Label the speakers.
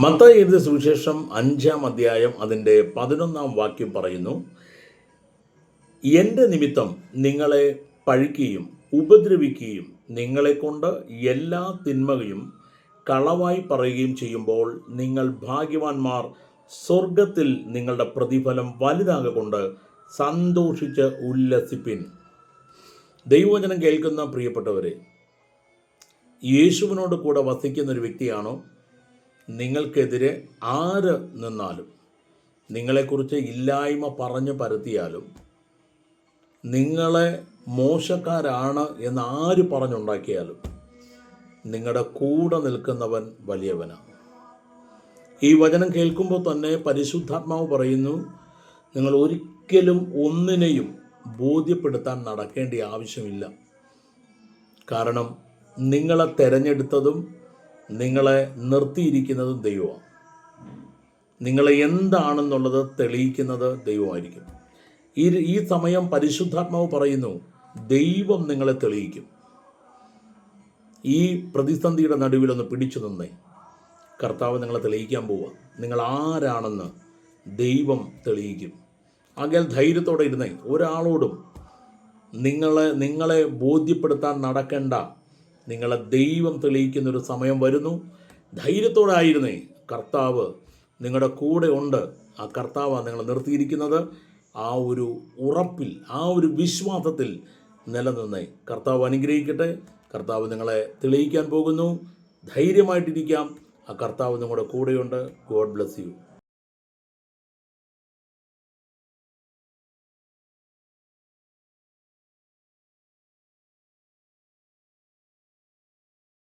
Speaker 1: മത്തായി എഴുതിയ സുവിശേഷം 5-ാം അധ്യായം അതിൻ്റെ 11-ാം വാക്യം പറയുന്നു, എൻ്റെ നിമിത്തം നിങ്ങളെ പഴിക്കുകയും ഉപദ്രവിക്കുകയും നിങ്ങളെക്കൊണ്ട് എല്ലാ തിന്മയും കളവായി പറയുകയും ചെയ്യുമ്പോൾ നിങ്ങൾ ഭാഗ്യവാന്മാർ, സ്വർഗത്തിൽ നിങ്ങളുടെ പ്രതിഫലം വലുതാകൊണ്ട് സന്തോഷിച്ച് ഉല്ലസിപ്പിൻ. ദൈവവചനം കേൾക്കുന്ന പ്രിയപ്പെട്ടവരെ, യേശുവിനോട് കൂടെ വസിക്കുന്ന ഒരു വ്യക്തിയാണോ? നിങ്ങൾക്കെതിരെ ആര് നിന്നാലും, നിങ്ങളെക്കുറിച്ച് ഇല്ലായ്മ പറഞ്ഞു പരത്തിയാലും, നിങ്ങളെ മോശക്കാരാണ് എന്ന് ആര് പറഞ്ഞുണ്ടാക്കിയാലും നിങ്ങളുടെ കൂടെ നിൽക്കുന്നവൻ വലിയവനാണ്. ഈ വചനം കേൾക്കുമ്പോൾ തന്നെ പരിശുദ്ധാത്മാവ് പറയുന്നു, നിങ്ങൾ ഒരിക്കലും ഒന്നിനെയും ബോധ്യപ്പെടുത്താൻ നടക്കേണ്ട ആവശ്യമില്ല. കാരണം നിങ്ങളെ തിരഞ്ഞെടുത്തതും നിങ്ങളെ നിർത്തിയിരിക്കുന്നതും ദൈവമാണ്. നിങ്ങളെ എന്താണെന്നുള്ളത് തെളിയിക്കുന്നത് ദൈവമായിരിക്കും. ഈ സമയം പരിശുദ്ധാത്മാവ് പറയുന്നു, ദൈവം നിങ്ങളെ തെളിയിക്കും. ഈ പ്രതിസന്ധിയുടെ നടുവിലൊന്ന് പിടിച്ചു നിന്നേ, കർത്താവ് നിങ്ങളെ തെളിയിക്കാൻ പോവുക. നിങ്ങൾ ആരാണെന്ന് ദൈവം തെളിയിക്കും. ആകയാൽ ധൈര്യത്തോടെ ഇരുന്നേ. ഒരാളോടും നിങ്ങളെ ബോധ്യപ്പെടുത്താൻ നടക്കേണ്ട. നിങ്ങളെ ദൈവം തെളിയിക്കുന്നൊരു സമയം വരുന്നു. ധൈര്യത്തോടെ ആയിരുന്നേ. കർത്താവ് നിങ്ങളുടെ കൂടെ ഉണ്ട്. ആ കർത്താവാണ് നിങ്ങളെ നിർത്തിയിരിക്കുന്നത്. ആ ഒരു ഉറപ്പിൽ, ആ ഒരു വിശ്വാസത്തിൽ നിലനിന്നേ. കർത്താവ് അനുഗ്രഹിക്കട്ടെ. കർത്താവ് നിങ്ങളെ തെളിയിക്കാൻ പോകുന്നു. ധൈര്യമായിട്ടിരിക്കാം. ആ കർത്താവ് നിങ്ങളുടെ കൂടെയുണ്ട്. God bless you.